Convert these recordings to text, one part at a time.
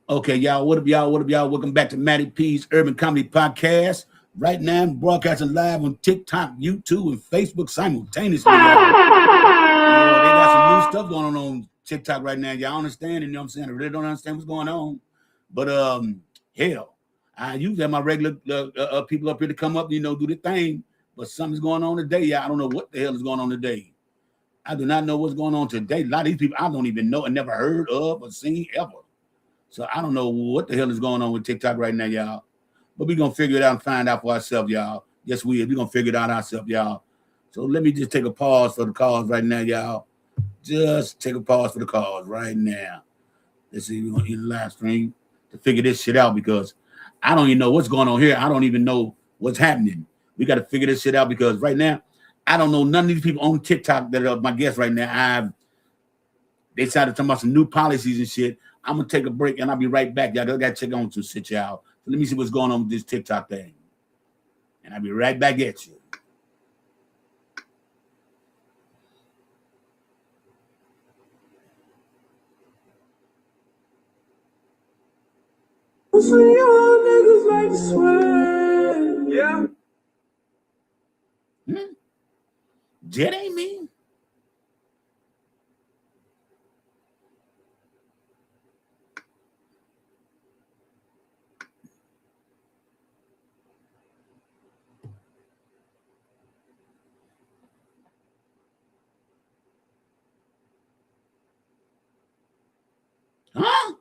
Okay, y'all. What up, y'all? What up, y'all? Welcome back to Matty P's Urban Comedy Podcast. Right now, I'm broadcasting live on TikTok, YouTube, and Facebook simultaneously, y'all. They got some new stuff going on TikTok right now. Y'all understand? You know what I'm saying? I really don't understand what's going on. But hell, I usually have my regular people up here to come up, do the thing. But something's going on today, y'all. I don't know what the hell is going on today. I do not know what's going on today. A lot of these people I don't even know and never heard of or seen ever. So I don't know what the hell is going on with TikTok right now, y'all. But we're gonna figure it out and find out for ourselves, y'all. Yes, we are. We're gonna figure it out ourselves, y'all. So let me just take a pause for the calls right now, y'all. Just take a pause for the calls right now. Let's see, we're gonna in the live stream to figure this shit out because I don't even know what's going on here. I don't even know what's happening. We got to figure this shit out because right now, I don't know none of these people on TikTok that are my guests right now. They decided to talk about some new policies and shit. I'm gonna take a break and I'll be right back. Y'all gotta check on some shit, y'all. So let me see what's going on with this TikTok thing. And I'll be right back at you. So y'all niggas like to swear. Yeah. That ain't me. Huh?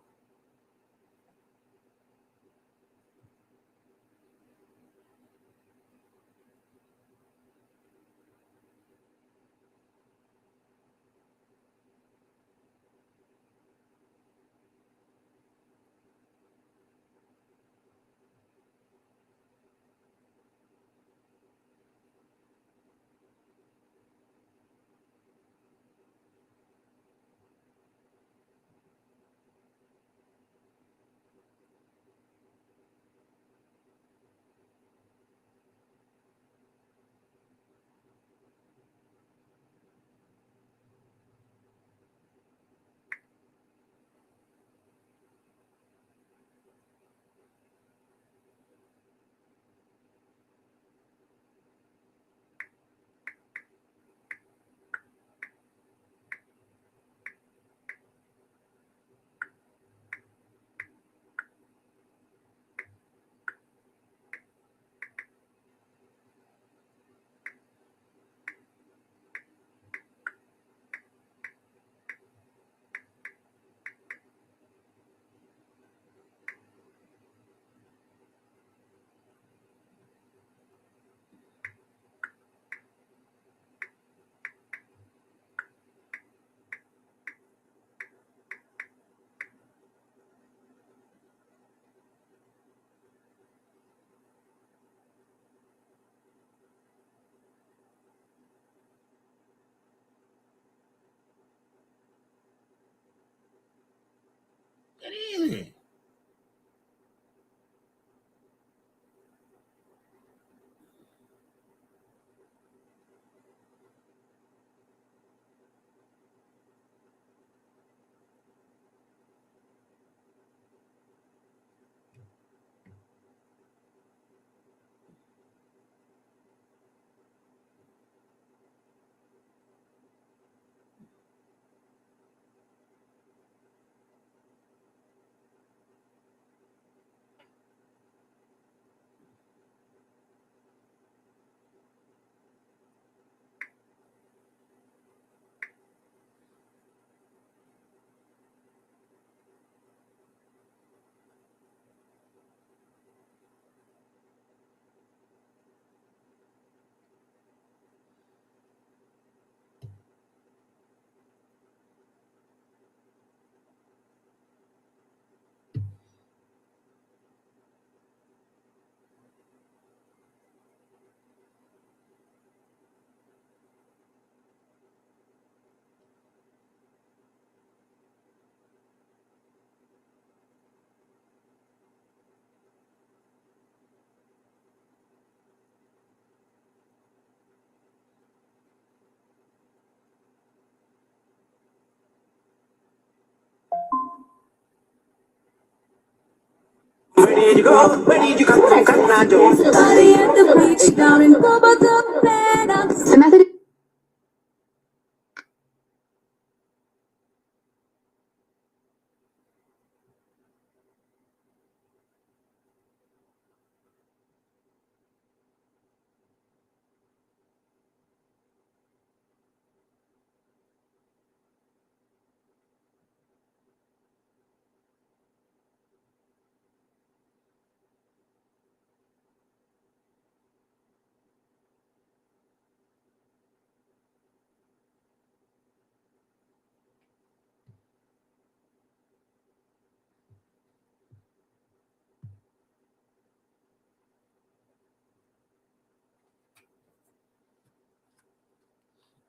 did you go? Where did you come from? Somebody at the beach down in Bogota. The method.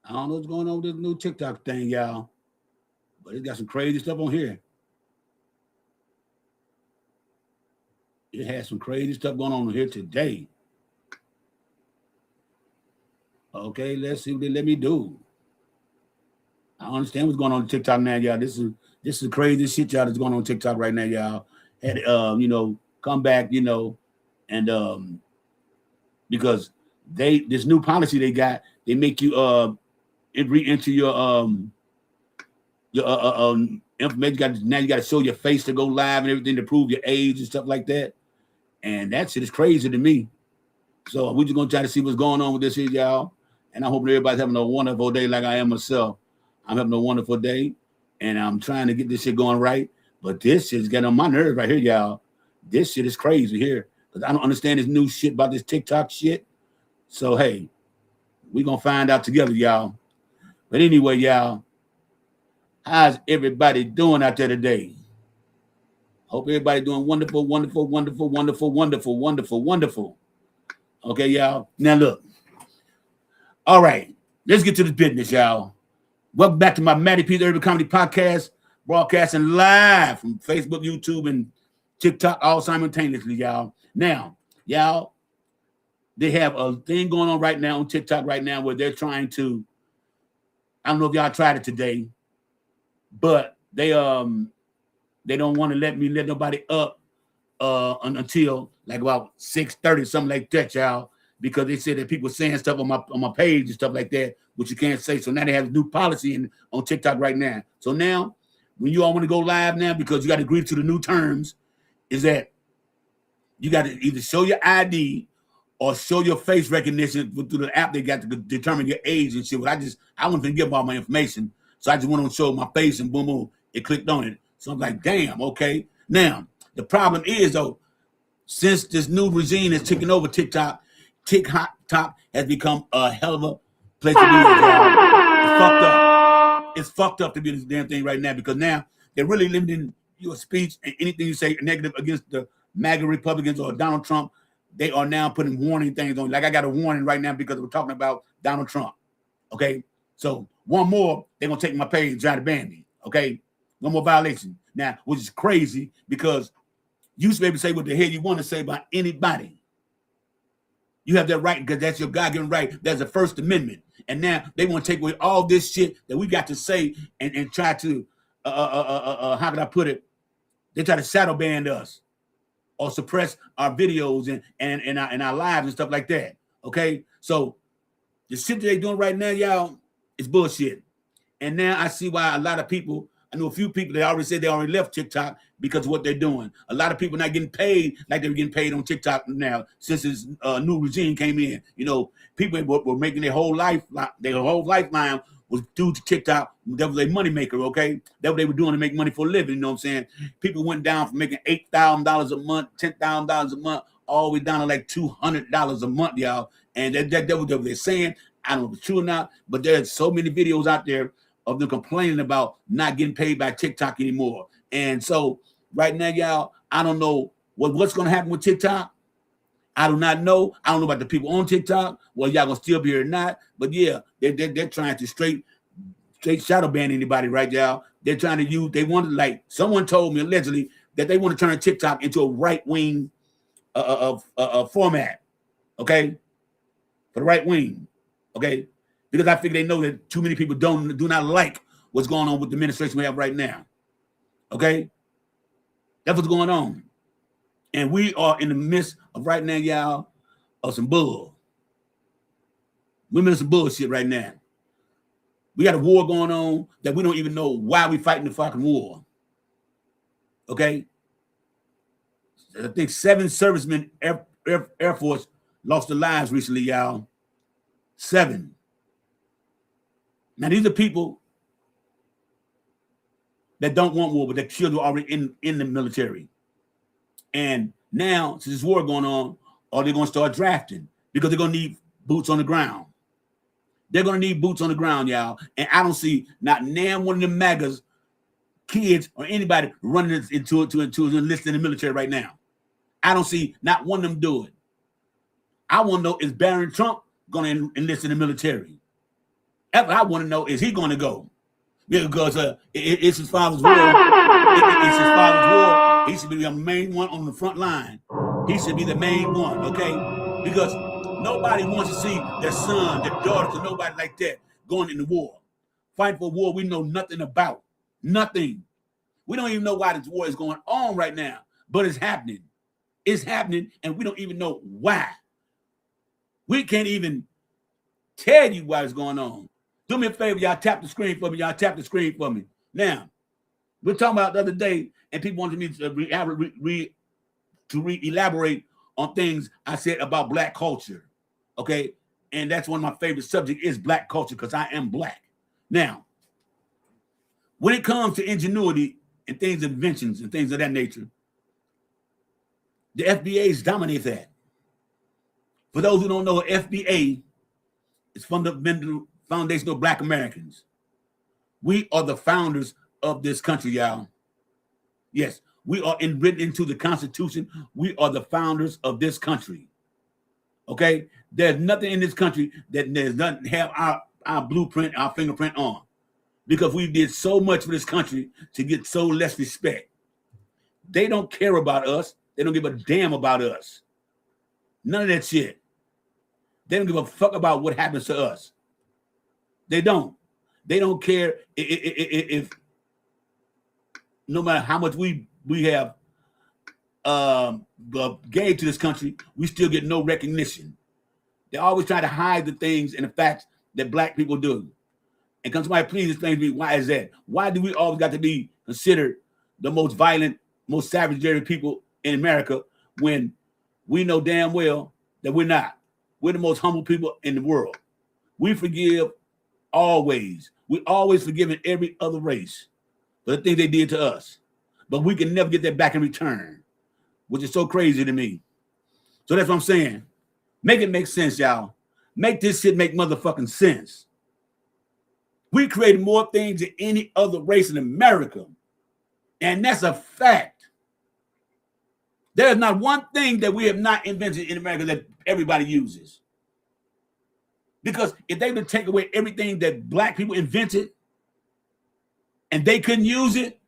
I don't know what's going on with this new TikTok thing, y'all, but it's got some crazy stuff on here. It has some crazy stuff going on here today. Okay, let's see what they let me do. I understand what's going on TikTok now, y'all. This is crazy shit, y'all, that's going on TikTok right now, y'all. Had come back, and because this new policy they got, they make you re-enter your information. Now you got to show your face to go live and everything to prove your age and stuff like that. And that shit is crazy to me. So we're just gonna try to see what's going on with this here, y'all. And I hope everybody's having a wonderful day like I am myself. I'm having a wonderful day, and I'm trying to get this shit going right. But this shit's getting on my nerves right here, y'all. This shit is crazy here. Because I don't understand this new shit about this TikTok shit. So, hey, we're going to find out together, y'all. But anyway, y'all, how's everybody doing out there today? Hope everybody doing wonderful, wonderful, wonderful, wonderful, wonderful, wonderful, wonderful. Okay, y'all. Now, look. All right. Let's get to the business, y'all. Welcome back to my Matty P's Urban Comedy Podcast, broadcasting live from Facebook, YouTube, and TikTok all simultaneously, y'all. Now, y'all, they have a thing going on right now on TikTok right now where they're trying to, I don't know if y'all tried it today, but they don't want to let nobody up until like about 6:30, something like that, y'all, because they said that people saying stuff on my page and stuff like that, which you can't say. So now they have a new policy on TikTok right now. So now, when you all want to go live now, because you got to agree to the new terms, is that you got to either show your ID or show your face recognition through the app they got to determine your age and shit. But I want to give all my information, so I just want to show my face and boom, boom, it clicked on it. So I'm like, damn, okay. Now the problem is though, since this new regime is taking over TikTok has become a hell of a place to be. It's fucked up. It's fucked up to be this damn thing right now because now they're really limiting your speech and anything you say negative against the MAGA Republicans or Donald Trump. They are now putting warning things on. Like I got a warning right now because we're talking about Donald Trump. Okay, so one more, they're gonna take my page and try to ban me. Okay, one more violation now, which is crazy because you should be able to say what the hell you want to say about anybody. You have that right because that's your God-given right. That's the First Amendment. And now they want to take away all this shit that we got to say and try to, how can I put it? They try to shadow ban us or suppress our videos and our lives and stuff like that. Okay? So the shit that they doing right now, y'all, is bullshit. And now I see why a lot of people, I know a few people that already said they already left TikTok because of what they're doing. A lot of people not getting paid like they were getting paid on TikTok now since this new regime came in. You know, people were making their whole lifeline was due to TikTok. That was a money maker, okay? That's what they were doing to make money for a living, you know what I'm saying? People went down from making $8,000 a month, $10,000 a month, all the way down to like $200 a month, y'all. And that was what they're saying. I don't know if it's true or not, but there's so many videos out there of them complaining about not getting paid by TikTok anymore. And so right now, y'all, I don't know what's going to happen with TikTok. I do not know. I don't know about the people on TikTok. Well, y'all going to still be here or not. But yeah, they're trying to straight shadow ban anybody right y'all. They're trying to use, they wanted, like someone told me allegedly that they want to turn TikTok into a right-wing format, okay? For the right wing, okay? Because I think they know that too many people do not like what's going on with the administration we have right now. Okay? That's what's going on. And we are in the midst of right now, y'all, of some bull. We're in some bullshit right now. We got a war going on that we don't even know why we fighting the fucking war. Okay? I think 7 servicemen, Air Force, lost their lives recently, y'all. 7. Now, these are people that don't want war, but their children are already in the military. And now, since this war going on, are they going to start drafting? Because they're going to need boots on the ground. They're going to need boots on the ground, y'all. And I don't see not one of them MAGAs, kids, or anybody running into enlist in the military right now. I don't see not one of them do it. I want to know, is Barron Trump going to enlist in the military? I want to know, is he going to go? Because it's his father's war. It's his father's war. He should be the main one on the front line. He should be the main one, okay? Because nobody wants to see their son, their daughters, or nobody like that going in the war. Fighting for a war we know nothing about. Nothing. We don't even know why this war is going on right now, but it's happening. It's happening, and we don't even know why. We can't even tell you why it's going on. Do me a favor, y'all tap the screen for me. Y'all tap the screen for me. Now, we're talking about the other day, and people wanted me to elaborate on things I said about Black culture, okay? And that's one of my favorite subjects is Black culture because I am Black. Now, when it comes to ingenuity and things, inventions and things of that nature, the FBAs dominate that. For those who don't know, FBA is Foundational Black Americans. We are the founders of this country, y'all. Yes, we are written into the Constitution. We are the founders of this country. Okay? There's nothing in this country that doesn't have our blueprint, our fingerprint on. Because we did so much for this country to get so less respect. They don't care about us. They don't give a damn about us. None of that shit. They don't give a fuck about what happens to us. They don't. They don't care if no matter how much we have gave to this country, we still get no recognition. They always try to hide the things and the facts that Black people do. And can somebody please explain to me why is that? Why do we always got to be considered the most violent, most savage people in America when we know damn well that we're not? We're the most humble people in the world. We forgive always. We always forgiving every other race for the things they did to us. But we can never get that back in return, which is so crazy to me. So that's what I'm saying. Make it make sense, y'all. Make this shit make motherfucking sense. We created more things than any other race in America. And that's a fact. There's not one thing that we have not invented in America that everybody uses. Because if they would take away everything that Black people invented and they couldn't use it,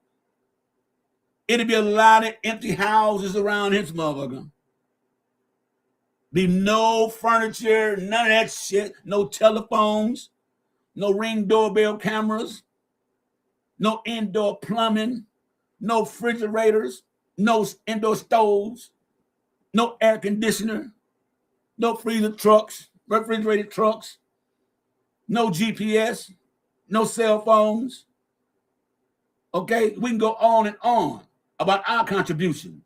it'd be a lot of empty houses around this motherfucker. Be no furniture, none of that shit, no telephones, no Ring doorbell cameras, no indoor plumbing, no refrigerators, no indoor stoves, no air conditioner, no freezer trucks, refrigerated trucks, no GPS, no cell phones. Okay, we can go on and on about our contribution,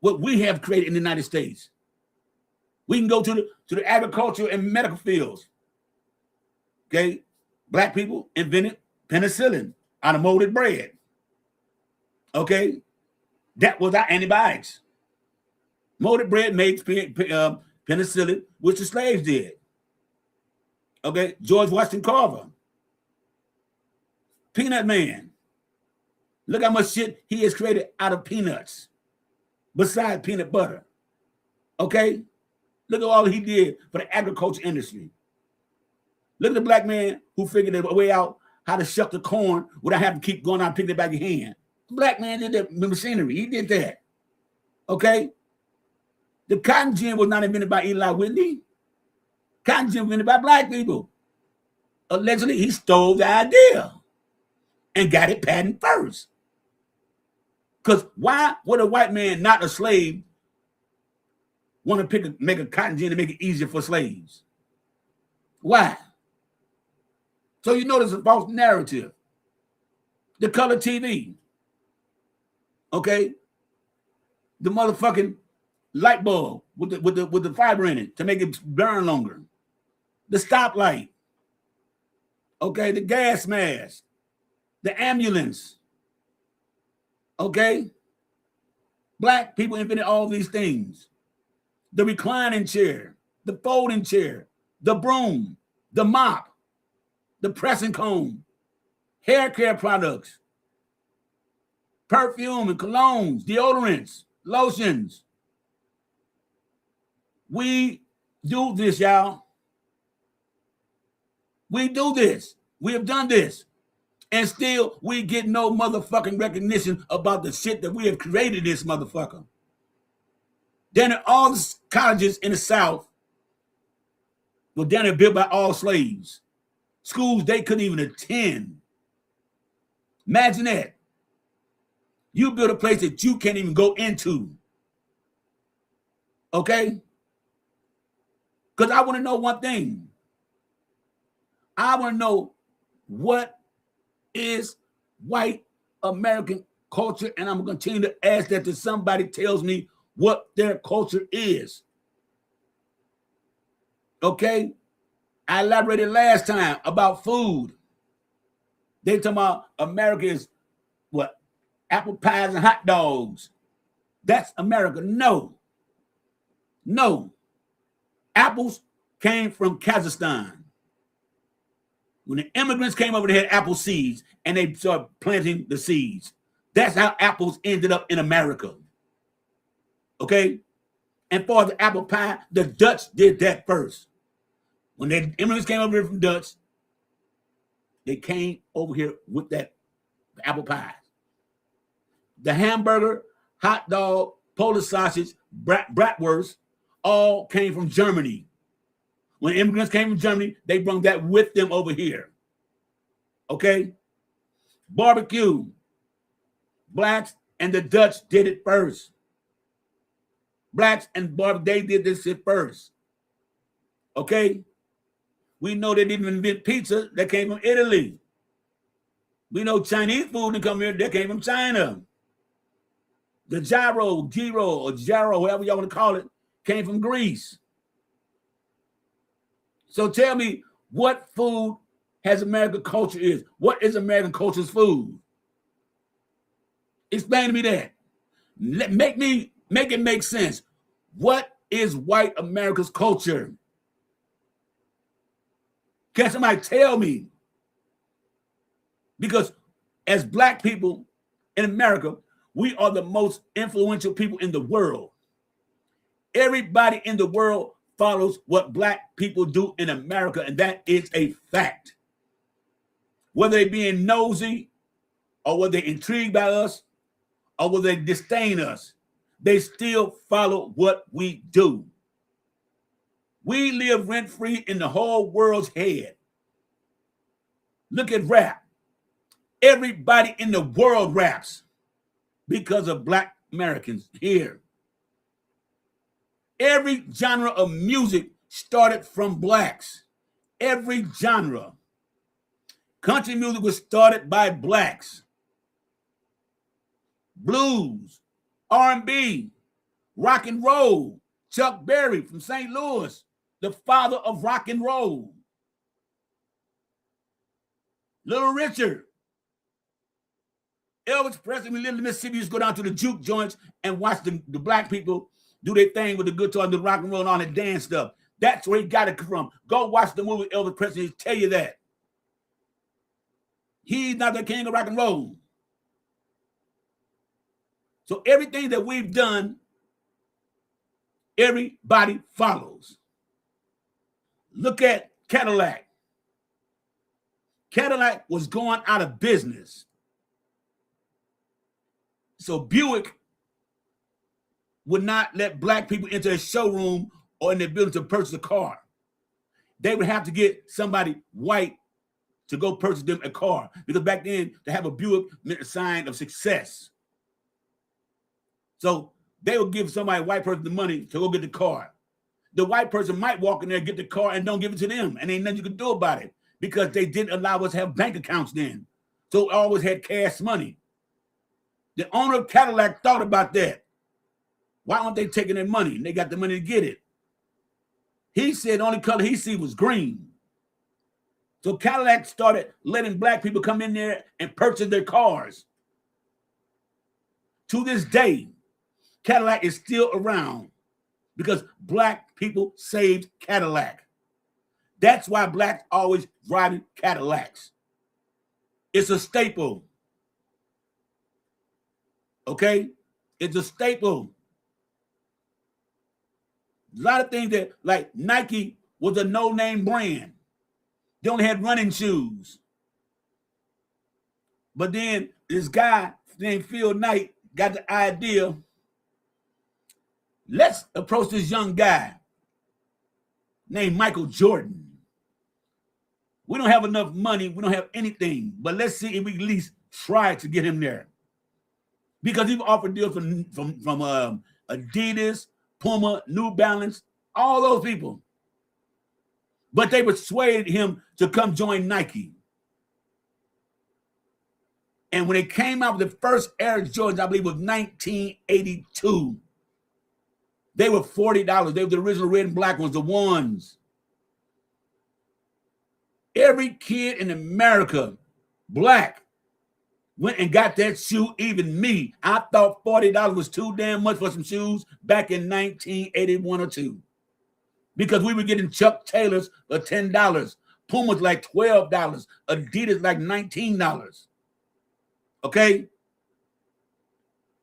what we have created in the United States. We can go to the agriculture and medical fields. Okay, Black people invented penicillin out of molded bread. Okay, that was our antibiotics. Molded bread makes penicillin, which the slaves did. Okay, George Washington Carver, Peanut Man. Look how much shit he has created out of peanuts, besides peanut butter. Okay, look at all he did for the agriculture industry. Look at the Black man who figured a way out how to shuck the corn without having to keep going out and picking it back in your hand. The Black man did that machinery. He did that. Okay? The cotton gin was not invented by Eli Whitney. Cotton gin was invented by Black people. Allegedly, he stole the idea and got it patent first. Because why would a white man, not a slave, want to make a cotton gin to make it easier for slaves? Why? So you know there's a false narrative. The color TV. Okay? The motherfucking light bulb with the fiber in it to make it burn longer. The stoplight. Okay, the gas mask. The ambulance. Okay? Black people invented all these things. The reclining chair, the folding chair, the broom, the mop, the pressing comb, hair care products, perfume and colognes, deodorants, lotions. We do this, y'all. We do this. We have done this. And still, we get no motherfucking recognition about the shit that we have created this motherfucker. Then all the colleges in the South were then built by all slaves. Schools they couldn't even attend. Imagine that. You build a place that you can't even go into. Okay? Because I want to know one thing. I want to know what is white American culture, and I'm going to continue to ask that till somebody tells me what their culture is. Okay? I elaborated last time about food. They talking about America is what? Apple pies and hot dogs. That's America. No. No. Apples came from Kazakhstan. When the immigrants came over, they had apple seeds, and they started planting the seeds. That's how apples ended up in America. Okay? And for the apple pie, the Dutch did that first. When the immigrants came over here from Dutch, they came over here with that apple pie. The hamburger, hot dog, Polish sausage, bratwurst, all came from Germany. When immigrants came from Germany, they brought that with them over here. Okay? Barbecue. Blacks and the Dutch did it first. Blacks and they did this shit first. Okay? We know they didn't invent pizza. That came from Italy. We know Chinese food that come here, that came from China. The gyro, or gyro, whatever y'all want to call it, came from Greece. So tell me what food has American culture is. What is American culture's food? Explain to me that. Make it make sense. What is white America's culture? Can somebody tell me? Because as black people in America, we are the most influential people in the world. Everybody in the world follows what black people do in America, and that is a fact. Whether they being nosy, or whether they're intrigued by us, or whether they disdain us, they still follow what we do. We live rent-free in the whole world's head. Look at rap. Everybody in the world raps because of black Americans here. Every genre of music started from blacks. Every genre. Country music was started by blacks. Blues, R&B, rock and roll. Chuck Berry from St. Louis, the father of rock and roll. Little Richard. Elvis Presley, we lived in Mississippi, used to go down to the juke joints and watch the black people do their thing with the guitar and the rock and roll and all that dance stuff. That's where he got it from. Go watch the movie Elvis Presley, he'll tell you that. He's not the king of rock and roll. So everything that we've done, everybody follows. Look at Cadillac. Cadillac was going out of business. So Buick would not let black people into a showroom or in their building to purchase a car. They would have to get somebody white to go purchase them a car. Because back then, to have a Buick meant a sign of success. So they will give somebody, a white person, the money to go get the car. The white person might walk in there, get the car, and don't give it to them. And ain't nothing you can do about it because they didn't allow us to have bank accounts then. So always had cash money. The owner of Cadillac thought about that. Why aren't they taking their money? They got the money to get it. He said the only color he see was green. So Cadillac started letting black people come in there and purchase their cars. To this day, Cadillac is still around because black people saved Cadillac. That's why blacks always driving Cadillacs. It's a staple. Okay? It's a staple. A lot of things that, like Nike was a no-name brand. They only had running shoes. But then this guy named Phil Knight got the idea, let's approach this young guy named Michael Jordan. We don't have enough money. We don't have anything. But let's see if we at least try to get him there. Because he offered deals from Adidas, Puma, New Balance, all those people. But they persuaded him to come join Nike. And when they came out with the first Air Jordans, I believe it was 1982, they were $40. They were the original red and black ones, the ones. Every kid in America, black, went and got that shoe, even me. I thought $40 was too damn much for some shoes back in 1981 or 2. Because we were getting Chuck Taylors for $10. Puma's like $12. Adidas like $19. Okay?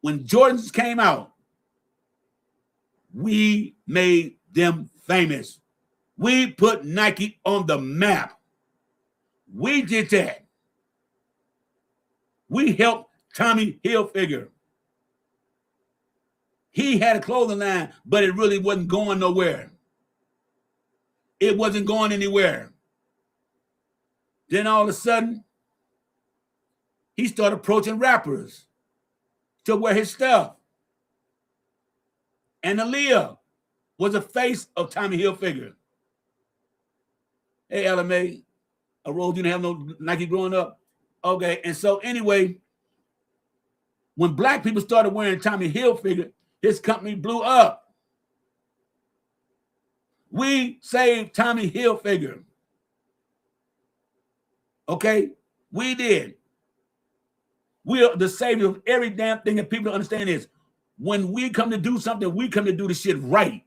When Jordans came out, we made them famous. We put Nike on the map. We did that. We helped Tommy Hilfiger. He had a clothing line, but it really wasn't going nowhere. It wasn't going anywhere. Then all of a sudden, he started approaching rappers to wear his stuff. And Aaliyah was the face of Tommy Hilfiger. Hey, LMA, Rose, you didn't have no Nike growing up? Okay, and so anyway, when black people started wearing Tommy Hilfiger, his company blew up. We saved Tommy Hilfiger. Okay? We did. We are the savior of every damn thing that people don't understand is when we come to do something, we come to do the shit right.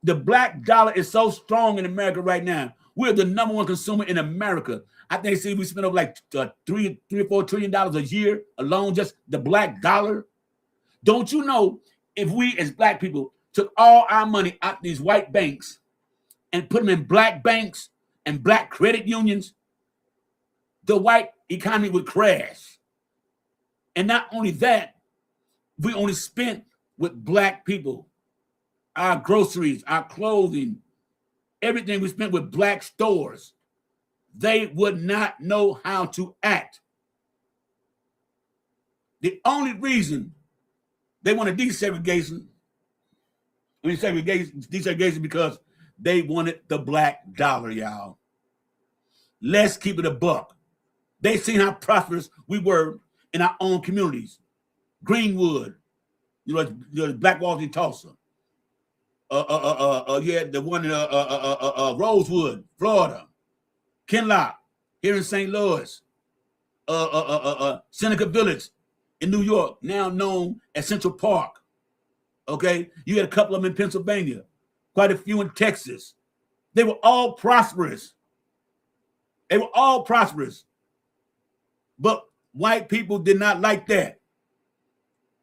The black dollar is so strong in America right now. We're the number one consumer in America. I think we spend over like $3 or $4 trillion a year alone, just the black dollar. Don't you know if we as black people took all our money out these white banks and put them in black banks and black credit unions, the white economy would crash. And not only that, we only spent with black people, our groceries, our clothing, everything we spent with black stores. They would not know how to act. The only reason they wanted desegregation because they wanted the black dollar, y'all. Let's keep it a buck. They seen how prosperous we were in our own communities. Greenwood, Black Walls in Tulsa. Yeah, the one in Rosewood, Florida. Kinlock here in St. Louis. Seneca Village in New York, now known as Central Park. Okay, you had a couple of them in Pennsylvania, quite a few in Texas. They were all prosperous. But white people did not like that.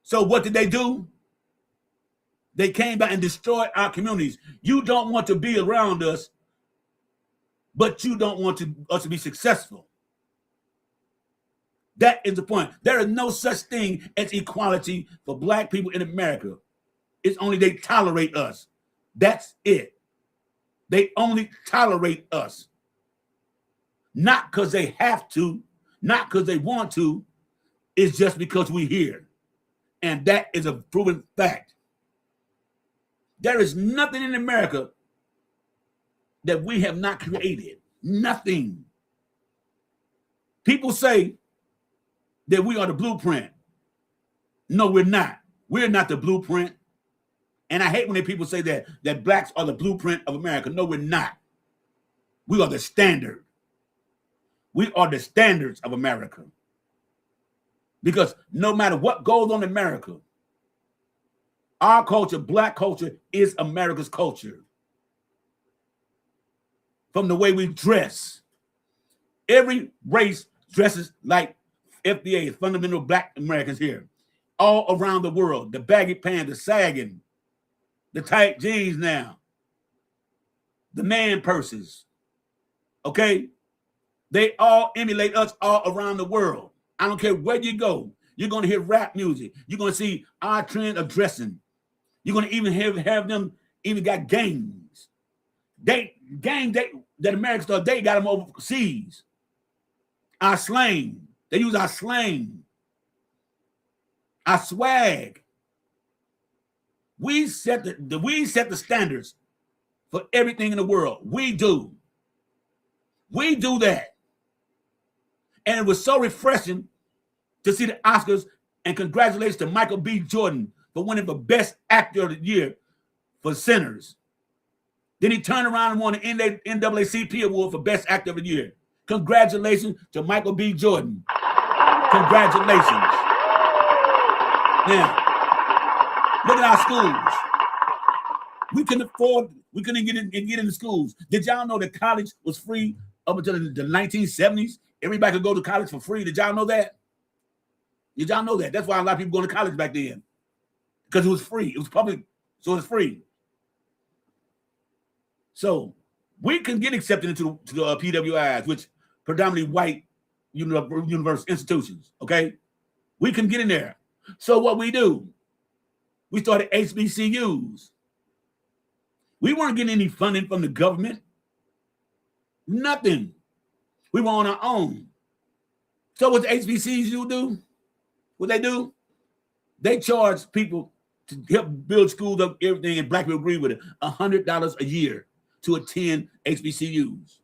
So what did they do? They came back and destroyed our communities. You don't want to be around us, but you don't want us to be successful. That is the point. There is no such thing as equality for black people in America. It's only they tolerate us. That's it. They only tolerate us. Not because they have to, not because they want to. It's just because we're here. And that is a proven fact. There is nothing in America that we have not created. Nothing. People say that we are the blueprint. No, we're not. We're not the blueprint. And I hate when people say that blacks are the blueprint of America. No, we're not. We are the standard. We are the standards of America. Because no matter what goes on in America, our culture, black culture, is America's culture. From the way we dress. Every race dresses like FDA, fundamental black Americans here. All around the world. The baggy pants, the sagging, the tight jeans now. The man purses. Okay? They all emulate us all around the world. I don't care where you go. You're going to hear rap music. You're going to see our trend of dressing. You're going to even have them even got gangs. Gangs that Americans thought they got them overseas. Our slang. They use our slang. Our swag. We set the standards for everything in the world. We do. We do that. And it was so refreshing to see the Oscars, and congratulations to Michael B. Jordan for winning for Best Actor of the Year for Sinners. Then he turned around and won the NAACP award for Best Actor of the Year. Congratulations to Michael B. Jordan. Congratulations. Now, look at our schools. We couldn't get into schools. Did y'all know that college was free up until the 1970s? Everybody could go to college for free. Did y'all know that? Did y'all know that? That's why a lot of people going to college back then. Because it was free. It was public, so it was free. So we can get accepted into the PWIs, which predominantly white university institutions, okay? We can get in there. So what we do, we started HBCUs. We weren't getting any funding from the government. Nothing. We were on our own. So what the HBCUs do, what they do, they charge people to help build schools up, everything, and black people agree with it, $100 a year to attend HBCUs.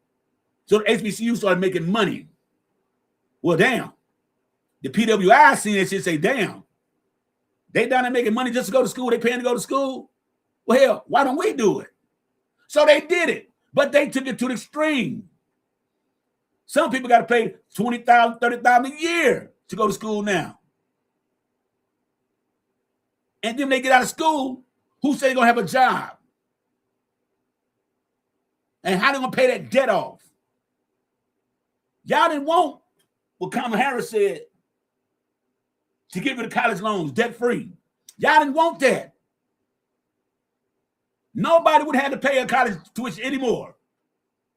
So the HBCUs started making money. Well, damn. The PWI seen that shit, say, damn. They down there making money just to go to school. They paying to go to school. Well, hell, why don't we do it? So they did it, but they took it to the extreme. Some people got to pay $20,000, $30,000 a year to go to school now. And then they get out of school, who say they're going to have a job? And how they going to pay that debt off? Y'all didn't want what Kamala Harris said to get rid of college loans debt-free. Y'all didn't want that. Nobody would have to pay a college tuition anymore.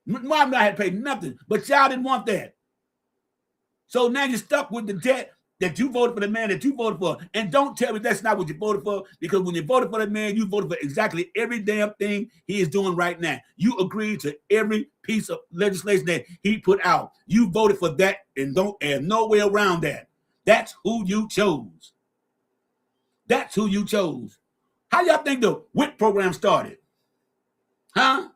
Mom not had to pay nothing, but y'all didn't want that. So now you're stuck with the debt that you voted for the man that you voted for. And don't tell me that's not what you voted for, because when you voted for the man, you voted for exactly every damn thing he is doing right now. You agreed to every piece of legislation that he put out. You voted for that, and no way around that. That's who you chose. That's who you chose. How y'all think the WIC program started? Huh?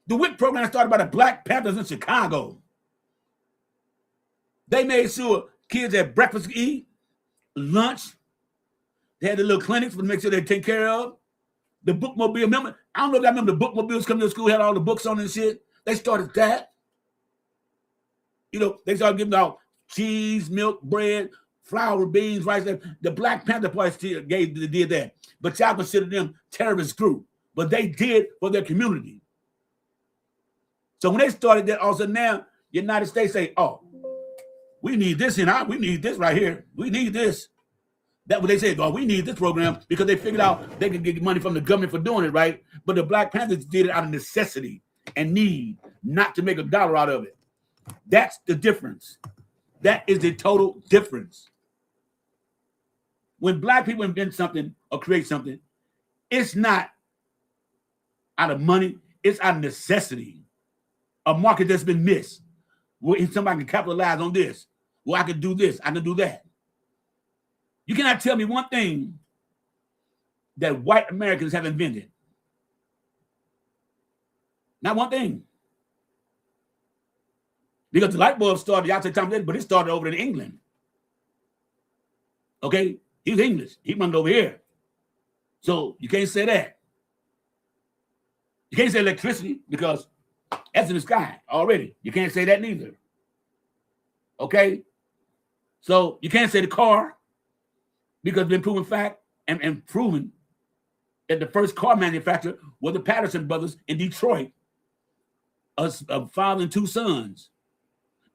The WIC program started by the Black Panthers in Chicago. They made sure kids had breakfast to eat, lunch. They had the little clinics to make sure they take care of. The bookmobile, remember? I don't know if I remember the bookmobiles coming to school, had all the books on and shit. They started that. You know, they started giving out cheese, milk, bread, flour, beans, rice. The Black Panther Party did that. But y'all consider them terrorist group. But they did for their community. So when they started that, also now, the United States say, oh, we need this we need this right here. We need this. That's what they said. Oh, we need this program, because they figured out they could get money from the government for doing it, right? But the Black Panthers did it out of necessity and need, not to make a dollar out of it. That's the difference. That is the total difference. When black people invent something or create something, it's not out of money, it's out of necessity. A market that's been missed. Where somebody can capitalize on this. Well, I can do this, I can do that. You cannot tell me one thing that white Americans have invented. Not one thing. Because the light bulb started, y'all say Tom did, but it started over in England. Okay? He's English. He run over here. So you can't say that. You can't say electricity because that's in the sky already. You can't say that neither. Okay? So you can't say the car because it's been proven fact and proven that the first car manufacturer was the Patterson brothers in Detroit, a father and two sons.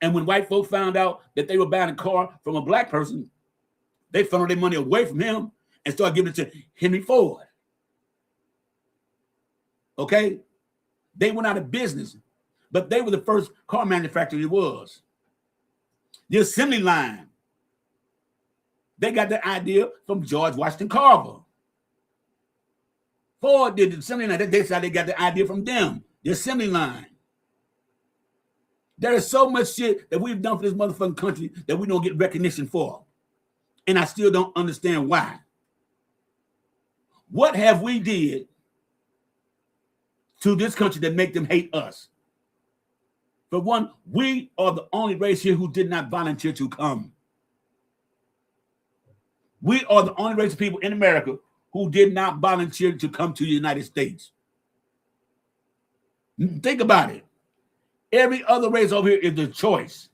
And when white folk found out that they were buying a car from a black person, they funneled their money away from him and started giving it to Henry Ford. Okay? They went out of business, but they were the first car manufacturer there was. The assembly line, they got the idea from George Washington Carver. Ford did the assembly line. They said they got the idea from them, the assembly line. There is so much shit that we've done for this motherfucking country that we don't get recognition for. And I still don't understand why. What have we did to this country that make them hate us? For one, we are the only race here who did not volunteer to come. We are the only race of people in America who did not volunteer to come to the United States. Think about it. Every other race over here is the choice.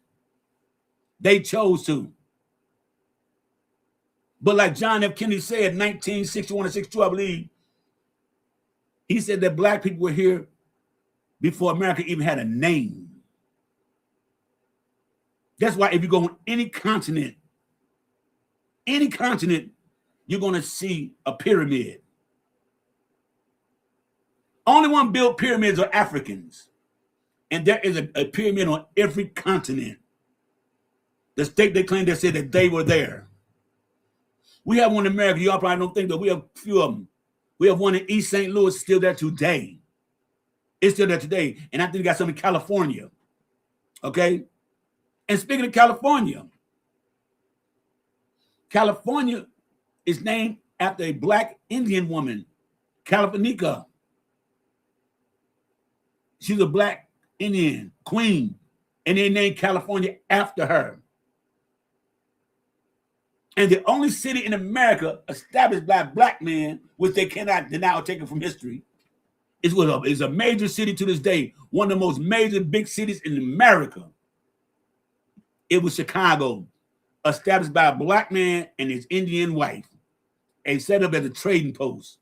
They chose to. But like John F. Kennedy said in 1961 or 62, I believe, he said that black people were here before America even had a name. That's why if you go on any continent, you're going to see a pyramid. Only one built pyramids are Africans. And there is a pyramid on every continent. The state they claim, they said that they were there. We have one in America. Y'all probably don't think that we have a few of them. We have one in East St. Louis still there today. It's still there today. And I think we got some in California. Okay? And speaking of California, California is named after a black Indian woman, Californica. She's a black Indian queen, and they named California after her. And the only city in America established by black men, which they cannot deny or take it from history, is a major city to this day, one of the most major big cities in America. It was Chicago, established by a black man and his Indian wife, and set up as a trading post.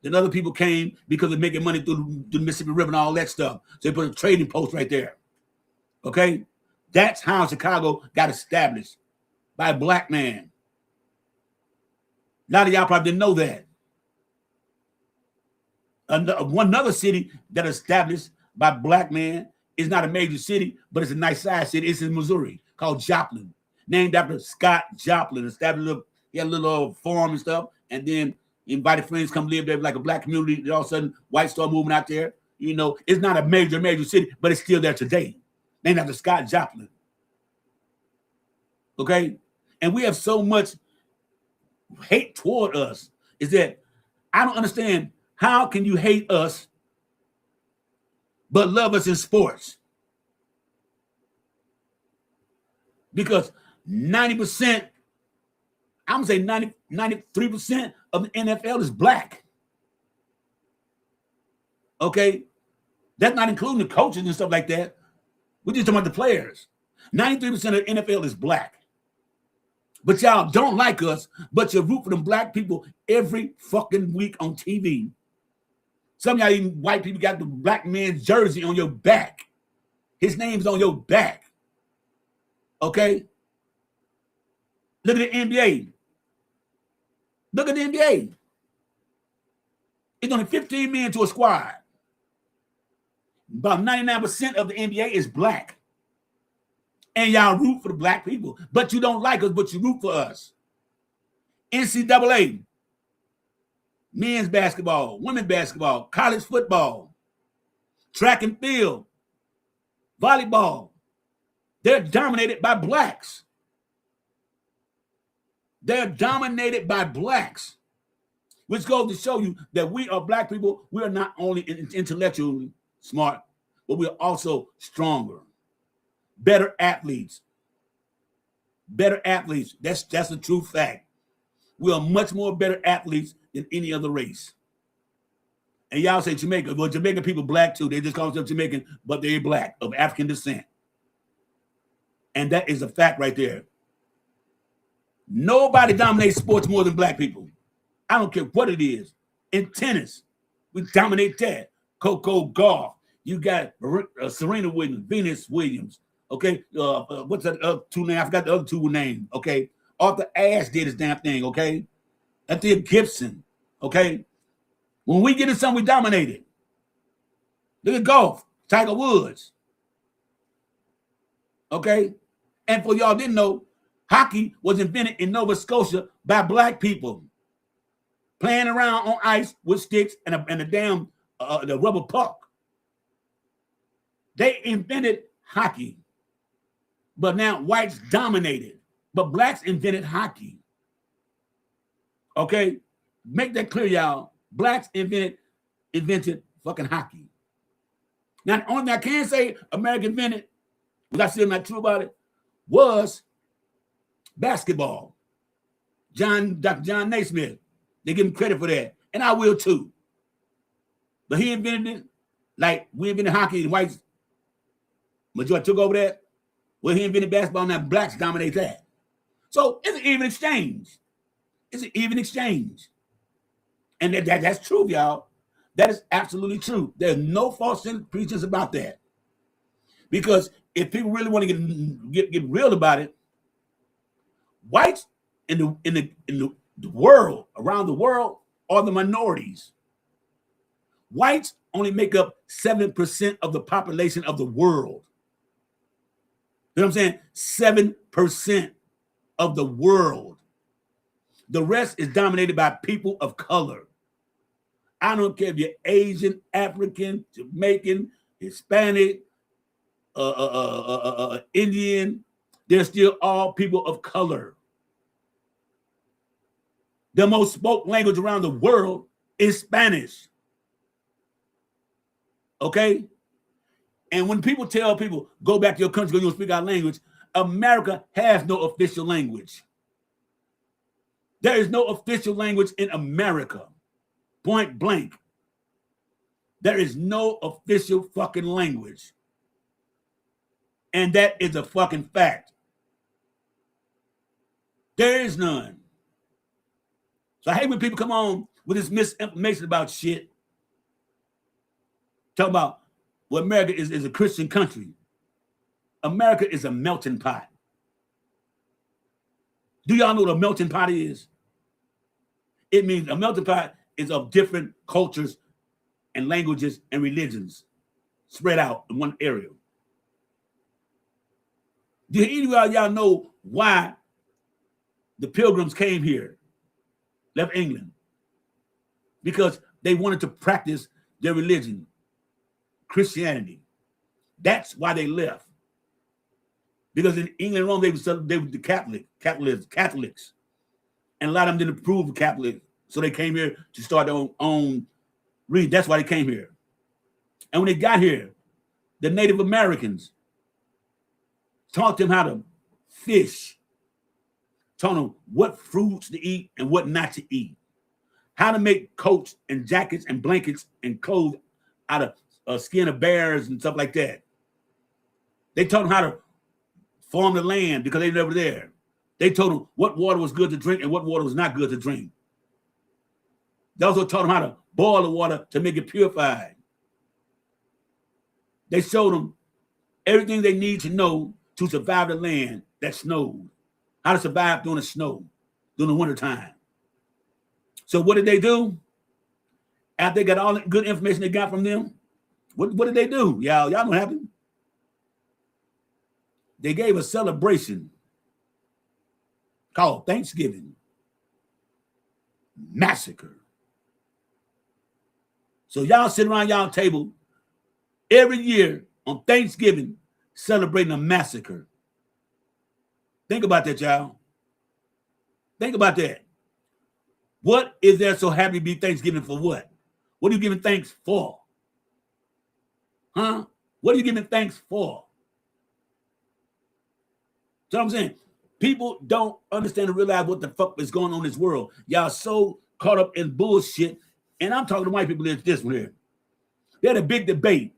Then other people came because of making money through the Mississippi River and all that stuff. So they put a trading post right there. Okay? That's how Chicago got established, by a black man. A lot of y'all probably didn't know that. Another city that established by black man is not a major city, but it's a nice size city. It's in Missouri, called Joplin, named after Scott Joplin. Established he had a little farm and stuff, and then invited friends come live there like a black community. Then all of a sudden, whites start moving out there. You know, it's not a major city, but it's still there today, named after Scott Joplin. Okay? And we have so much hate toward us, is that I don't understand, how can you hate us but love us in sports? Because 90%, I'm going to say 93% of the NFL is black. Okay? That's not including the coaches and stuff like that. We're just talking about the players. 93% of the NFL is black. But y'all don't like us, but you root for them black people every fucking week on TV. Some of y'all even white people got the black man's jersey on your back. His name's on your back. Okay? Look at the NBA. Look at the NBA. It's only 15 men to a squad. About 99% of the NBA is black. And y'all root for the black people. But you don't like us, but you root for us. NCAA. Men's basketball, women's basketball, college football, track and field, volleyball. They're dominated by blacks. They're dominated by blacks, which goes to show you that we are black people. We are not only intellectually smart, but we are also stronger, better athletes. Better athletes. That's a true fact. We are much more better athletes than any other race. And y'all say Jamaica. Well, Jamaican people black too. They just call themselves Jamaican, but they're black, of African descent. And that is a fact right there. Nobody dominates sports more than black people. I don't care what it is. In tennis, we dominate that. Coco Gauff. You got Serena Williams, Venus Williams. Okay, what's that other two names? I forgot the other two names. Okay, Arthur Ashe did his damn thing. Okay, Anthea Gibson. Okay, when we get in something, we dominate it. Look at golf, Tiger Woods. Okay, and for y'all didn't know, hockey was invented in Nova Scotia by black people, playing around on ice with sticks and a damn the rubber puck. They invented hockey, but now whites dominated. But blacks invented hockey. Okay, make that clear, y'all. Blacks invented fucking hockey. Now, the only thing I can say America invented, but I'm still not true about it, was basketball. Dr. John Naismith, they give him credit for that, and I will too. But he invented it like we invented hockey and whites. Majority took over that. Well, he invented basketball, now blacks dominate that. So it's an even exchange. It's an even exchange. And that's true, y'all. That is absolutely true. There's no false pretense about that. Because if people really want to get real about it, whites in the world, around the world, are the minorities. Whites only make up 7% of the population of the world. You know what I'm saying? 7% of the world. The rest is dominated by people of color. I don't care if you're Asian, African, Jamaican, Hispanic, Indian. They're still all people of color. The most spoken language around the world is Spanish. Okay? And when people tell people, go back to your country, go, you don't speak our language, America has no official language. There is no official language in America. Point blank. There is no official fucking language. And that is a fucking fact. There is none. So I hate when people come on with this misinformation about shit. Talk about, well, America is a Christian country. America is a melting pot. Do y'all know what a melting pot is? It means a melting pot is of different cultures and languages and religions spread out in one area. Do any of y'all know why the Pilgrims came here, left England? Because they wanted to practice their religion, Christianity. That's why they left. Because in England and Rome, they were the Catholics. And a lot of them didn't approve of Catholics. So they came here to start their own religion. That's why they came here. And when they got here, the Native Americans taught them how to fish, taught them what fruits to eat and what not to eat, how to make coats and jackets and blankets and clothes out of skin of bears and stuff like that. They taught them how to farm the land because they were never there. They told them what water was good to drink and what water was not good to drink. They also taught them how to boil the water to make it purified. They showed them everything they need to know to survive the land that snowed, how to survive during the snow, during the wintertime. So what did they do? After they got all the good information they got from them, what did they do? Y'all know what happened? They gave a celebration called Thanksgiving Massacre. So y'all sit around y'all table every year on Thanksgiving celebrating a massacre. Think about that, y'all. Think about that. What is there so happy to be Thanksgiving for what? What are you giving thanks for? Huh? What are you giving thanks for? So I'm saying, people don't understand and realize what the fuck is going on in this world. Y'all so caught up in bullshit. And I'm talking to white people this one here. They had a big debate.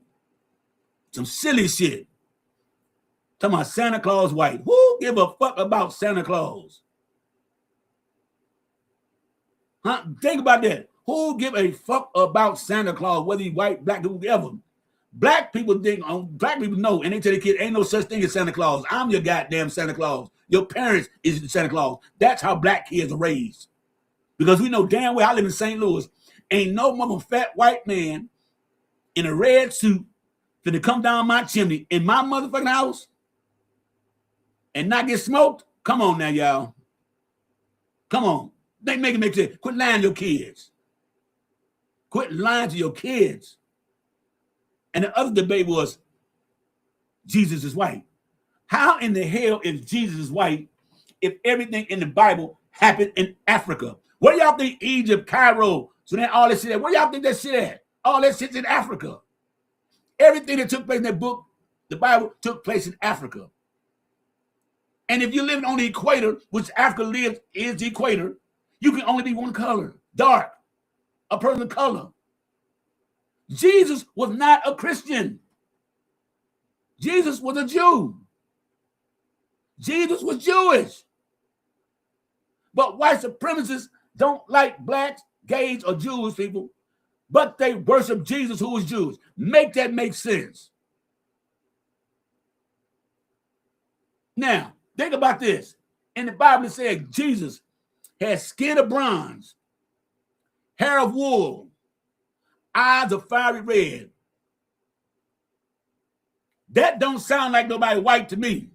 Some silly shit. Talking about Santa Claus white. Who give a fuck about Santa Claus? Huh? Think about that. Who give a fuck about Santa Claus, whether he's white, black, whoever? Black people know, and they tell the kids, ain't no such thing as Santa Claus. I'm your goddamn Santa Claus. Your parents is Santa Claus. That's how black kids are raised. Because we know damn well, I live in St. Louis, ain't no mother fat white man in a red suit finna come down my chimney in my motherfucking house and not get smoked. Come on now, y'all. Come on. They make sense. Quit lying to your kids. Quit lying to your kids. And the other debate was Jesus is white. How in the hell is Jesus white if everything in the Bible happened in Africa? Where y'all think Egypt, Cairo, so then all this shit at? Where y'all think that shit at? All that shit's in Africa. Everything that took place in that book, the Bible, took place in Africa. And if you're living on the equator, which Africa lives is the equator, you can only be one color, dark, a person of color. Jesus was not a Christian. Jesus was a Jew. Jesus was Jewish. But white supremacists don't like blacks, gays, or Jewish people, but they worship Jesus who was Jewish. Make that make sense. Now, think about this. In the Bible, it said Jesus had skin of bronze, hair of wool, eyes of fiery red. That don't sound like nobody white to me.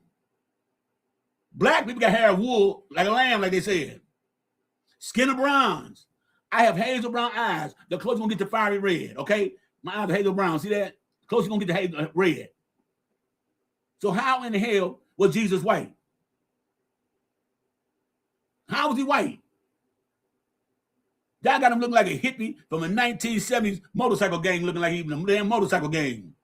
Black people got hair of wool like a lamb, like they said. Skin of bronze. I have hazel brown eyes. The closer you're going to get to fiery red, okay? My eyes are hazel brown. See that? The closer you're going to get to hazel red. So how in the hell was Jesus white? How was he white? That got him looking like a hippie from a 1970s motorcycle gang, looking like even a damn motorcycle gang.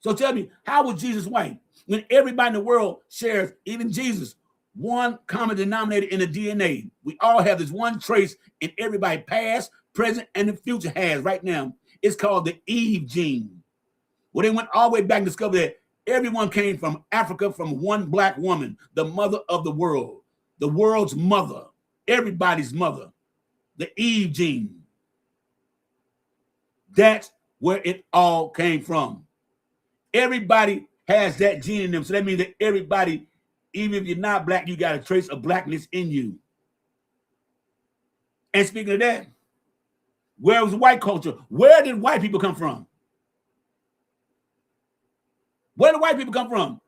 So tell me, how was Jesus white? When everybody in the world shares, even Jesus, one common denominator in the DNA. We all have this one trace in everybody, past, present, and the future has right now. It's called the Eve gene. Well, they went all the way back and discovered that everyone came from Africa from one black woman, the mother of the world's mother, everybody's mother, the Eve gene. That's where it all came from. Everybody has that gene in them. So that means that everybody, even if you're not black, you got a trace of blackness in you. And speaking of that, where was white culture? Where did white people come from? Where did white people come from?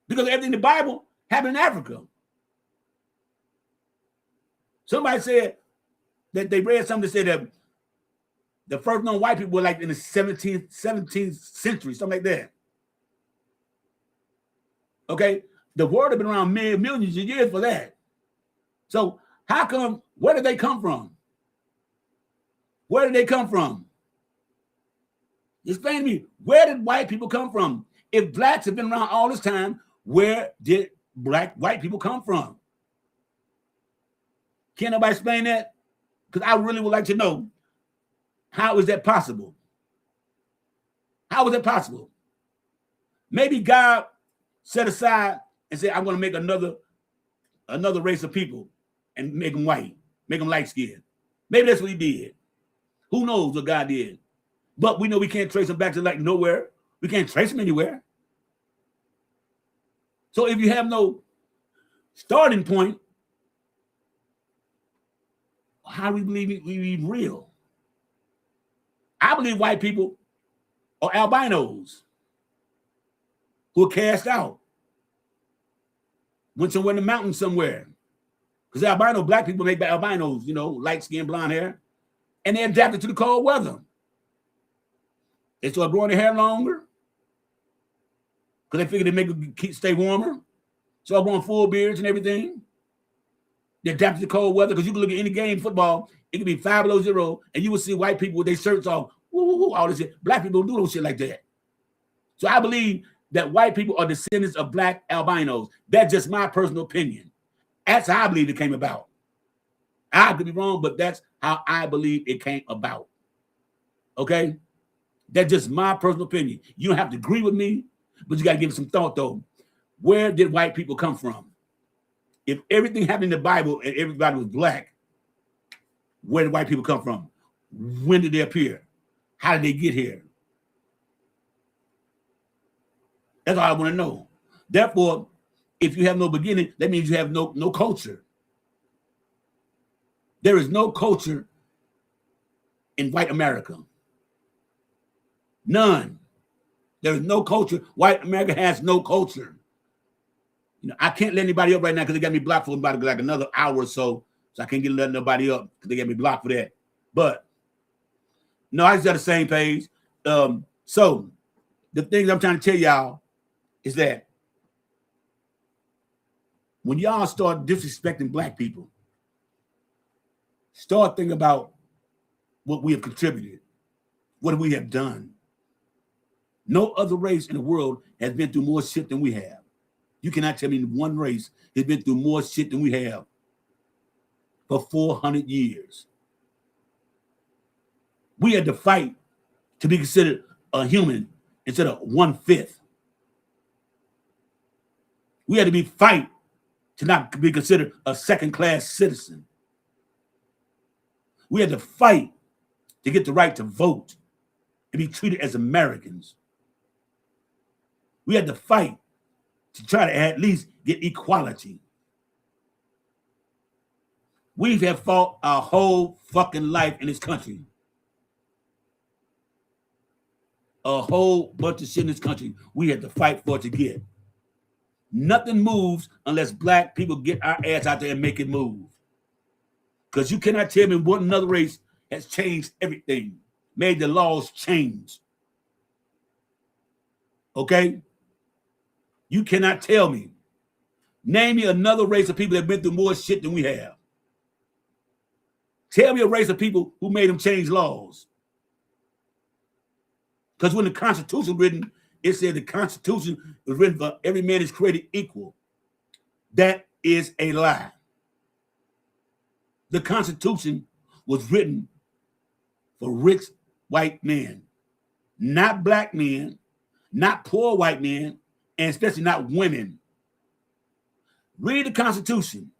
Because everything in the Bible happened in Africa. Somebody said that they read something that said that the first known white people were like in the 17th century, something like that. Okay? The world had been around millions of years for that. So how come, where did they come from? Where did they come from? Explain to me, where did white people come from? If blacks have been around all this time, where did white people come from? Can nobody explain that? Because I really would like to know, how is that possible? How is that possible? Maybe God set aside and said, I'm going to make another race of people and make them white, make them light-skinned. Maybe that's what he did. Who knows what God did? But we know we can't trace them back to like nowhere. We can't trace them anywhere. So if you have no starting point, how do we believe we real? I believe white people are albinos who are cast out. Went somewhere in the mountains somewhere. Because albino black people make albinos, you know, light skin, blonde hair. And they adapted to the cold weather. They started growing their hair longer. Because they figured they make it stay warmer. So I'm growing full beards and everything. They adapt to the cold weather because you can look at any game football. It can be 5 below 0, and you will see white people with their shirts off, all this shit. Black people don't do no shit like that. So I believe that white people are descendants of black albinos. That's just my personal opinion. That's how I believe it came about. I could be wrong, but that's how I believe it came about. Okay? That's just my personal opinion. You don't have to agree with me, but you got to give it some thought, though. Where did white people come from? If everything happened in the Bible and everybody was black, where did white people come from? When did they appear? How did they get here? That's all I want to know. Therefore, if you have no beginning, that means you have no culture. There is no culture in white America. None. There is no culture. White America has no culture. You know, I can't let anybody up right now because they got me blocked for about like another hour or so. So I can't let nobody up because they got me blocked for that. But no, I just got the same page. So the things I'm trying to tell y'all is that when y'all start disrespecting black people, start thinking about what we have contributed, what we have done. No other race in the world has been through more shit than we have. You cannot tell me one race has been through more shit than we have for 400 years. We had to fight to be considered a human instead of 1/5. We had to fight to not be considered a second-class citizen. We had to fight to get the right to vote and be treated as Americans. We had to fight to try to at least get equality. We have fought our whole fucking life in this country. A whole bunch of shit in this country we had to fight for to get. Nothing moves unless black people get our ass out there and make it move. Because you cannot tell me what another race has changed everything, made the laws change. Okay? You cannot tell me. Name me another race of people that have been through more shit than we have. Tell me a race of people who made them change laws. Because when the Constitution was written, it said the Constitution was written for every man is created equal. That is a lie. The Constitution was written for rich white men, not black men, not poor white men, and especially not women. Read the Constitution.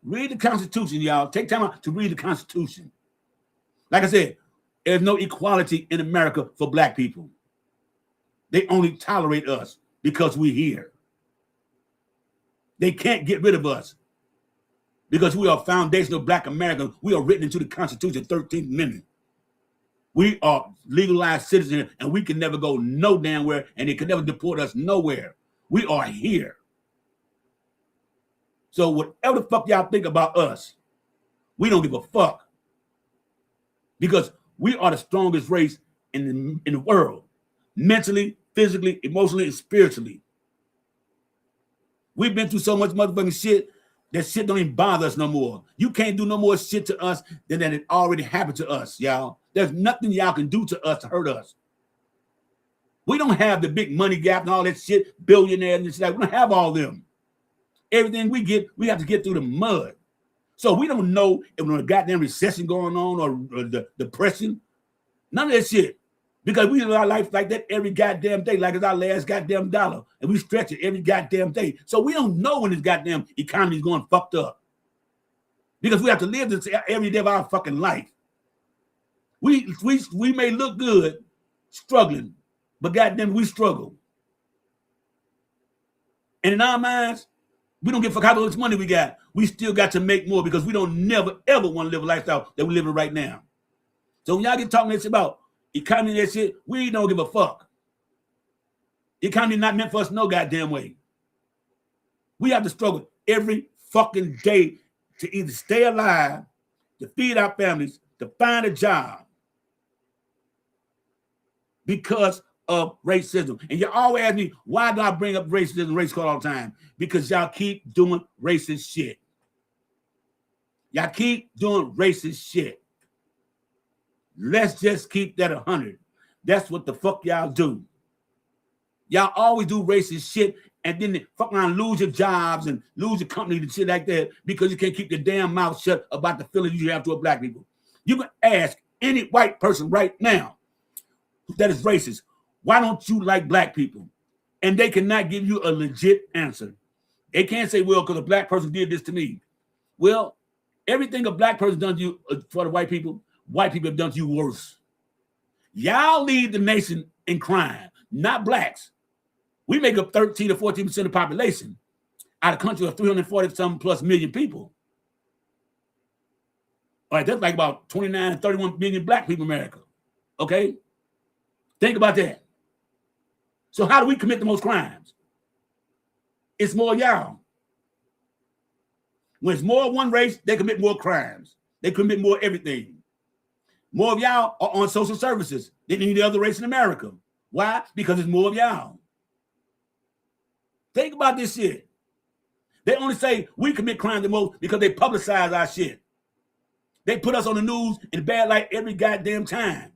Read the Constitution, y'all. Take time out to read the Constitution. Like I said, there's no equality in America for black people. They only tolerate us because we're here. They can't get rid of us because we are foundational black Americans. We are written into the Constitution, 13th Amendment. We are legalized citizens, and we can never go no damn where, and they can never deport us nowhere. We are here. So whatever the fuck y'all think about us, we don't give a fuck. Because we are the strongest race in the world. Mentally, physically, emotionally, and spiritually. We've been through so much motherfucking shit that shit don't even bother us no more. You can't do no more shit to us than that it already happened to us, y'all. There's nothing y'all can do to us to hurt us. We don't have the big money gap and all that shit, billionaires and shit. We don't have all them. Everything we get, we have to get through the mud. So we don't know if there's a goddamn recession going on or the depression. None of that shit. Because we live our life like that every goddamn day, like it's our last goddamn dollar. And we stretch it every goddamn day. So we don't know when this goddamn economy is going fucked up. Because we have to live this every day of our fucking life. We may look good struggling, but goddamn, we struggle. And in our minds, we don't give a fuck how much money we got. We still got to make more because we don't never, ever want to live a lifestyle that we're living right now. So when y'all get talking this about economy and that shit, we don't give a fuck. The economy not meant for us no goddamn way. We have to struggle every fucking day to either stay alive, to feed our families, to find a job because of racism. And you always ask me, why do I bring up racism and race card all the time? Because y'all keep doing racist shit. Y'all keep doing racist shit. Let's just keep that 100. That's what the fuck y'all do. Y'all always do racist shit and then they fuck around, lose your jobs and lose your company and shit like that because you can't keep your damn mouth shut about the feelings you have toward black people. You can ask any white person right now that is racist, why don't you like black people? And they cannot give you a legit answer. They can't say, well, because a black person did this to me. Well, everything a black person done to you for the white people have done to you worse. Y'all lead the nation in crime, not blacks. We make up 13 to 14% of the population out of a country of 340-something plus million people. All right, that's like about 29 to 31 million black people in America. Okay? Think about that. So how do we commit the most crimes? It's more y'all. When it's more one race, they commit more crimes. They commit more everything. More of y'all are on social services than any other race in America. Why? Because it's more of y'all. Think about this shit. They only say we commit crime the most because they publicize our shit. They put us on the news in a bad light every goddamn time.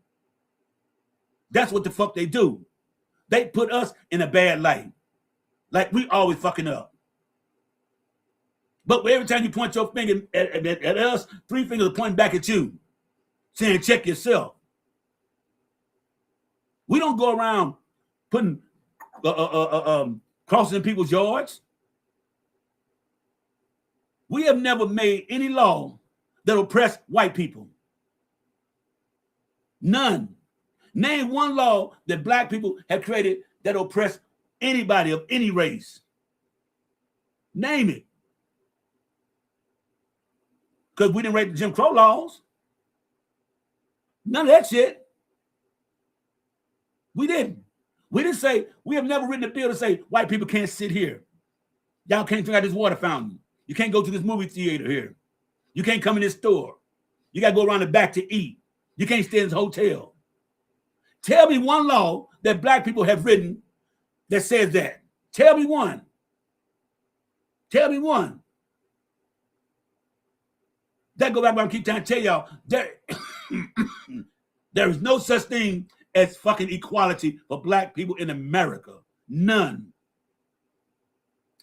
That's what the fuck they do. They put us in a bad light. Like we always fucking up. But every time you point your finger at us, 3 fingers are pointing back at you, saying check yourself. We don't go around putting crosses in people's yards. We have never made any law that oppress white people. None. Name one law that black people have created that oppress anybody of any race. Name it. Because we didn't write the Jim Crow laws. None of that shit. We didn't. We didn't say, we have never written a bill to say white people can't sit here. Y'all can't drink out this water fountain. You can't go to this movie theater here. You can't come in this store. You got to go around the back to eat. You can't stay in this hotel. Tell me one law that black people have written that says that. Tell me one. Tell me one. That go back where I keep trying to tell y'all, there is no such thing as fucking equality for black people in America. None.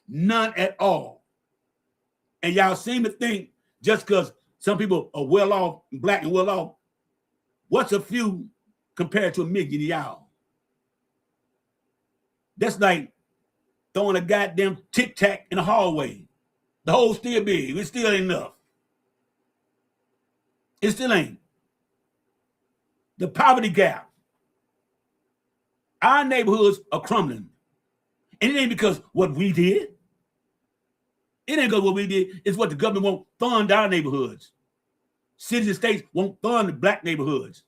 None at all. And y'all seem to think just because some people are well off, black and well off, what's a few compared to a million of y'all? That's like throwing a goddamn Tic Tac in the hallway. The hole still big. It still ain't enough. It still ain't. The poverty gap. Our neighborhoods are crumbling. And it ain't because what we did. It ain't because what we did. It's what the government won't fund our neighborhoods. Cities and states won't fund the black neighborhoods.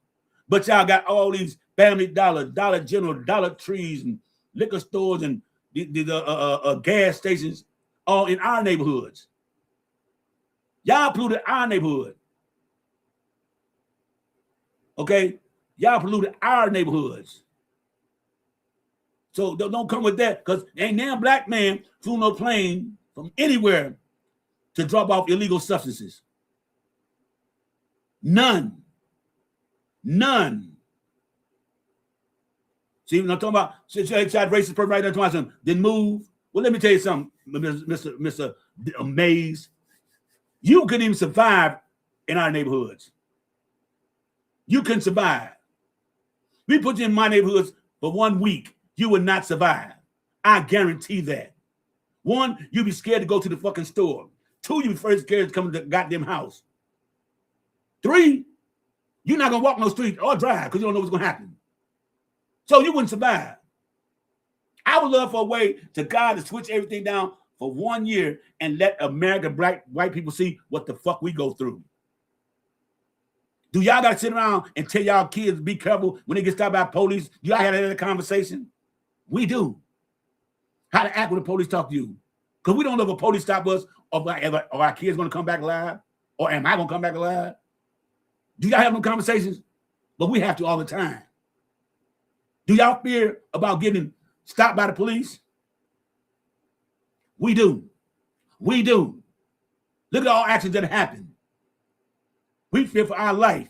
But y'all got all these Family Dollar, Dollar General, Dollar Trees, and liquor stores and the gas stations all in our neighborhoods. Y'all polluted our neighborhood. Okay? Y'all polluted our neighborhoods. So don't come with that, because ain't damn black man flew no plane from anywhere to drop off illegal substances. None. None. See, when I'm talking about racist person right there talking about something, didn't move. Well, let me tell you something, Mr. Mays. You couldn't even survive in our neighborhoods. You couldn't survive. We put you in my neighborhoods for 1 week. You would not survive. I guarantee that. 1, you'd be scared to go to the fucking store. 2, you'd be first scared to come to the goddamn house. 3, you're not going to walk no street or drive because you don't know what's going to happen. So you wouldn't survive. I would love for a way to God to switch everything down for 1 year and let American white people see what the fuck we go through. Do y'all got to sit around and tell y'all kids be careful when they get stopped by police? Do y'all have that conversation? We do. How to act when the police talk to you. Because we don't know if a police stop us or our kids going to come back alive, or am I going to come back alive? Do y'all have no conversations? But we have to all the time. Do y'all fear about getting stopped by the police? We do. We do. Look at all actions that happen. We fear for our life.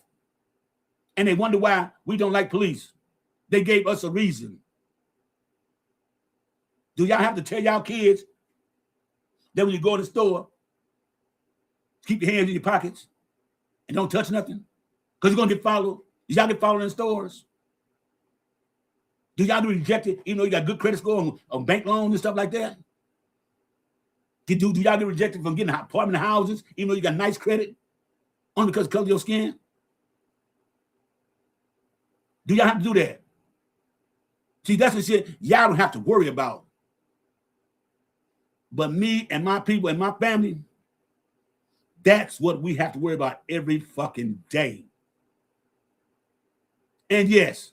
And they wonder why we don't like police. They gave us a reason. Do y'all have to tell y'all kids that when you go to the store, keep your hands in your pockets and don't touch nothing? Because you're going to get followed. Do y'all get followed in stores? Do y'all do rejected even though you got good credit score on bank loans and stuff like that? Do y'all get rejected from getting apartment houses even though you got nice credit? Only because of the color of your skin? Do y'all have to do that? See, that's the shit y'all don't have to worry about. But me and my people and my family, that's what we have to worry about every fucking day. And yes,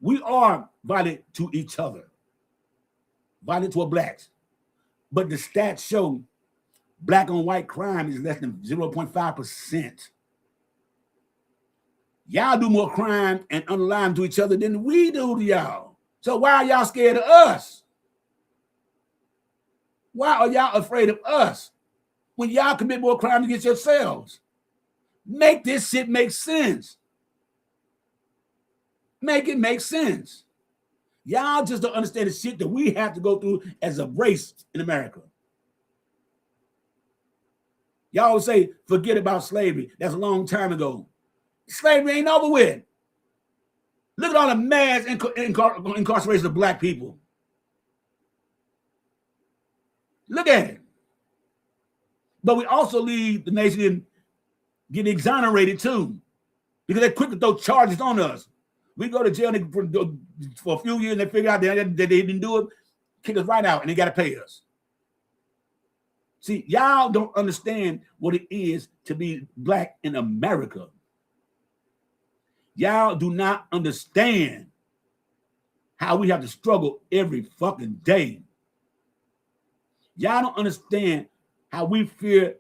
we are violent to each other, violent toward blacks. But the stats show black on white crime is less than 0.5%. Y'all do more crime and unalive to each other than we do to y'all. So why are y'all scared of us? Why are y'all afraid of us when y'all commit more crime against yourselves? Make this shit make sense. Make it make sense. Y'all just don't understand the shit that we have to go through as a race in America. Y'all always say, forget about slavery. That's a long time ago. Slavery ain't over with. Look at all the mass incarceration of black people. Look at it. But we also leave the nation getting exonerated too, because they're quick to throw charges on us. We go to jail for a few years and they figure out that they didn't do it, kick us right out, and they got to pay us. See, y'all don't understand what it is to be black in America. Y'all do not understand how we have to struggle every fucking day. Y'all don't understand how we fear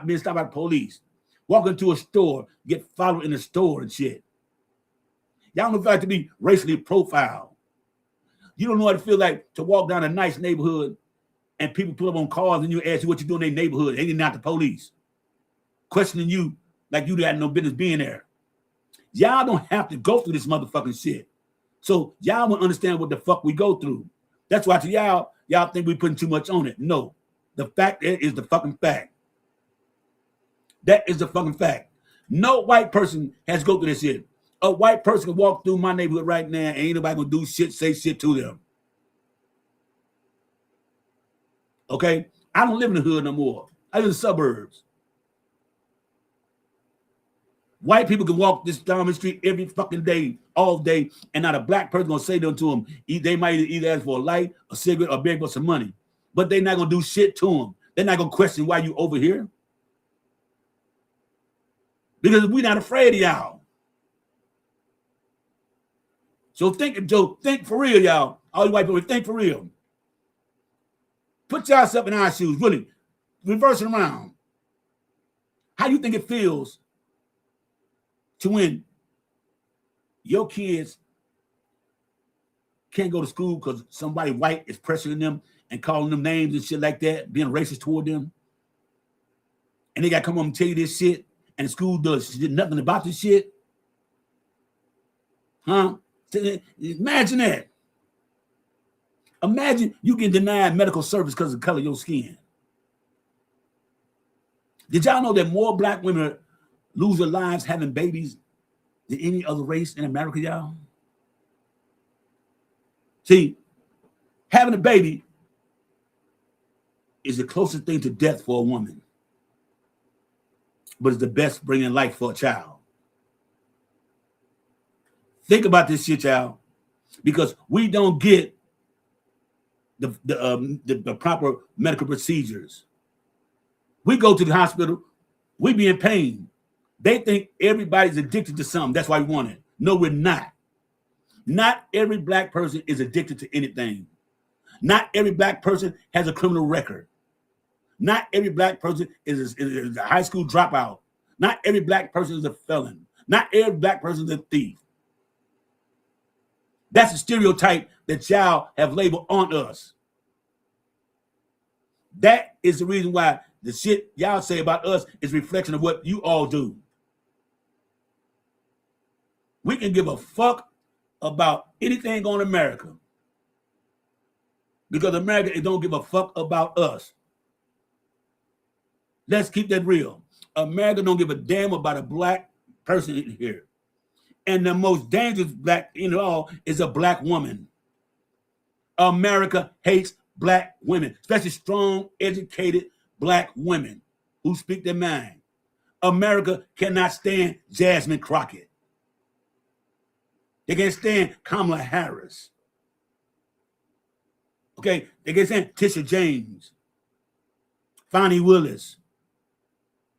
being stopped by the police. Walk into a store, get followed in the store and shit. Y'all don't know how to be racially profiled. You don't know what it feels like to walk down a nice neighborhood and people pull up on cars and you ask you what you do in their neighborhood, and you're not the police. Questioning you like you got no business being there. Y'all don't have to go through this motherfucking shit. So y'all won't understand what the fuck we go through. That's why to y'all think we putting too much on it. No. The fact is the fucking fact. That is the fucking fact. No white person has to go through this shit. A white person can walk through my neighborhood right now and ain't nobody gonna do shit, say shit to them. Okay? I don't live in the hood no more. I live in the suburbs. White people can walk this down the street every fucking day, all day, and not a black person gonna say to them. They might either ask for a light, a cigarette, or beg for some money. But they're not gonna do shit to them. They're not gonna question why you over here. Because we're not afraid of y'all. So think for real, y'all. All you white people, think for real. Put yourself in our shoes, really. Reverse it around. How do you think it feels to when your kids can't go to school because somebody white is pressuring them and calling them names and shit like that, being racist toward them? And they got to come home and tell you this shit, and the school does nothing about this shit? Huh? Imagine that. Imagine you get denied medical service because of the color of your skin. Did y'all know that more black women lose their lives having babies than any other race in America, y'all? See, having a baby is the closest thing to death for a woman, but it's the best bringing life for a child. Think about this shit, y'all, because we don't get the proper medical procedures. We go to the hospital, we be in pain. They think everybody's addicted to something. That's why we want it. No, we're not. Not every black person is addicted to anything. Not every black person has a criminal record. Not every black person is a high school dropout. Not every black person is a felon. Not every black person is a thief. That's the stereotype that y'all have labeled on us. That is the reason why the shit y'all say about us is a reflection of what you all do. We can give a fuck about anything on America because America don't give a fuck about us. Let's keep that real. America don't give a damn about a black person in here. And the most dangerous black in it all is a black woman. America hates black women, especially strong, educated black women who speak their mind. America cannot stand Jasmine Crockett. They can't stand Kamala Harris. Okay, they can't stand Tisha James, Fonnie Willis.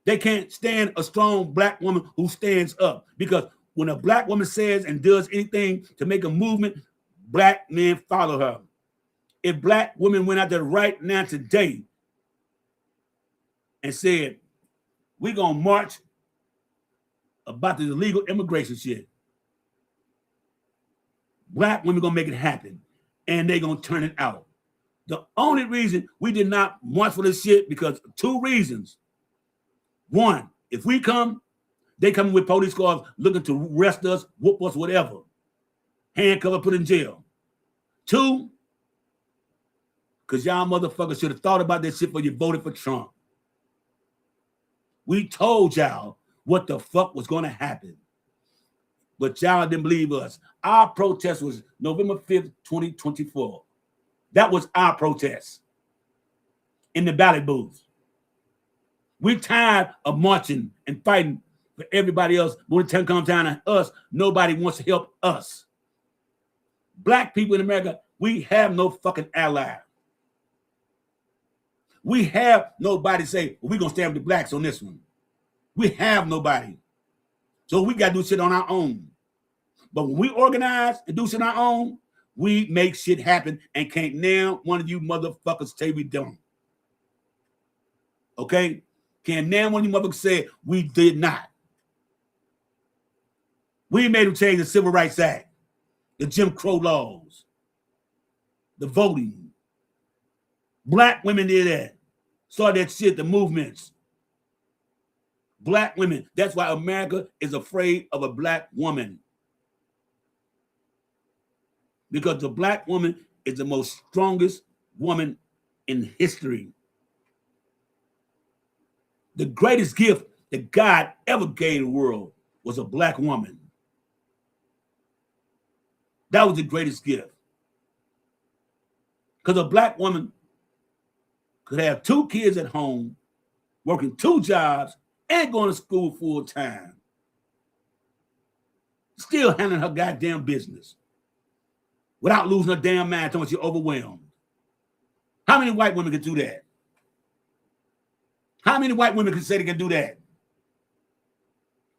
They can't stand a strong black woman who stands up, because when a black woman says and does anything to make a movement, black men follow her. If black women went out there right now today and said, we're going to march about the illegal immigration shit, black women going to make it happen, and they're going to turn it out. The only reason we did not march for this shit, because two reasons. One, if we come, they come with police cars looking to arrest us, whoop us, whatever. Handcuff us, put in jail. Two, because y'all motherfuckers should have thought about this shit before you voted for Trump. We told y'all what the fuck was going to happen, but y'all didn't believe us. Our protest was November 5th, 2024. That was our protest in the ballot booth. We're tired of marching and fighting for everybody else. But when the time comes down to us, nobody wants to help us. Black people in America, we have no fucking ally. We have nobody say, well, we're going to stand with the blacks on this one. We have nobody. So we got to do shit on our own. But when we organize and do shit on our own, we make shit happen, and can't now one of you motherfuckers say we don't. Okay? Can now one of you motherfuckers say we did not? We made them change the Civil Rights Act, the Jim Crow laws, the voting. Black women did that. Saw that shit, the movements. Black women. That's why America is afraid of a black woman. Because the black woman is the most strongest woman in history. The greatest gift that God ever gave the world was a black woman. That was the greatest gift. Because a black woman could have 2 kids at home, working 2 jobs, and going to school full time. Still handling her goddamn business without losing her damn mind until she's overwhelmed. How many white women can do that? How many white women can say they can do that?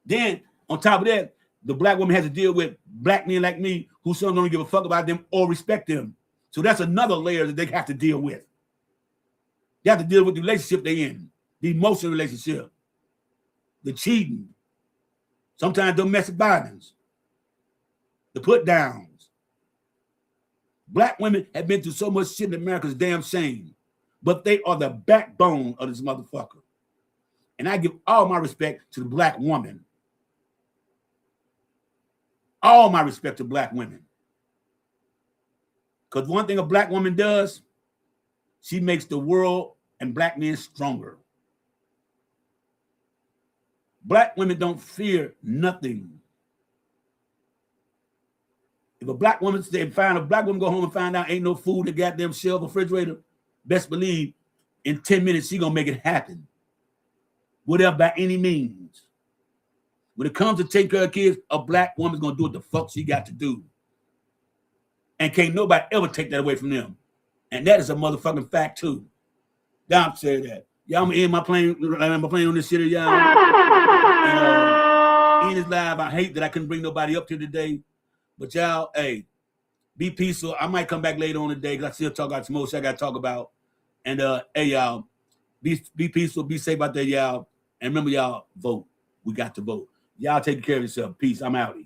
Then, on top of that, the black woman has to deal with black men like me who some don't give a fuck about them or respect them. So that's another layer that they have to deal with. They have to deal with the relationship they're in, the emotional relationship, the cheating, sometimes domestic violence, the put downs. Black women have been through so much shit in America's damn shame, but they are the backbone of this motherfucker. And I give all my respect to the black woman. All my respect to black women. Because one thing a black woman does, she makes the world and black men stronger. Black women don't fear nothing. If a black woman go home and find out ain't no food in the goddamn shelf refrigerator, best believe in 10 minutes she gonna make it happen. Whatever, by any means. When it comes to taking care of kids, a black woman's gonna do what the fuck she got to do. And can't nobody ever take that away from them. And that is a motherfucking fact too. I'm saying that. Y'all, I'm gonna end my plane on this shit, y'all. And, in this live, I hate that I couldn't bring nobody up here today. But y'all, hey, be peaceful. I might come back later on today because I still talk about some more shit I gotta talk about. And hey, y'all, be peaceful, be safe out there, y'all. And remember, y'all, vote. We got to vote. Y'all take care of yourself. Peace. I'm out.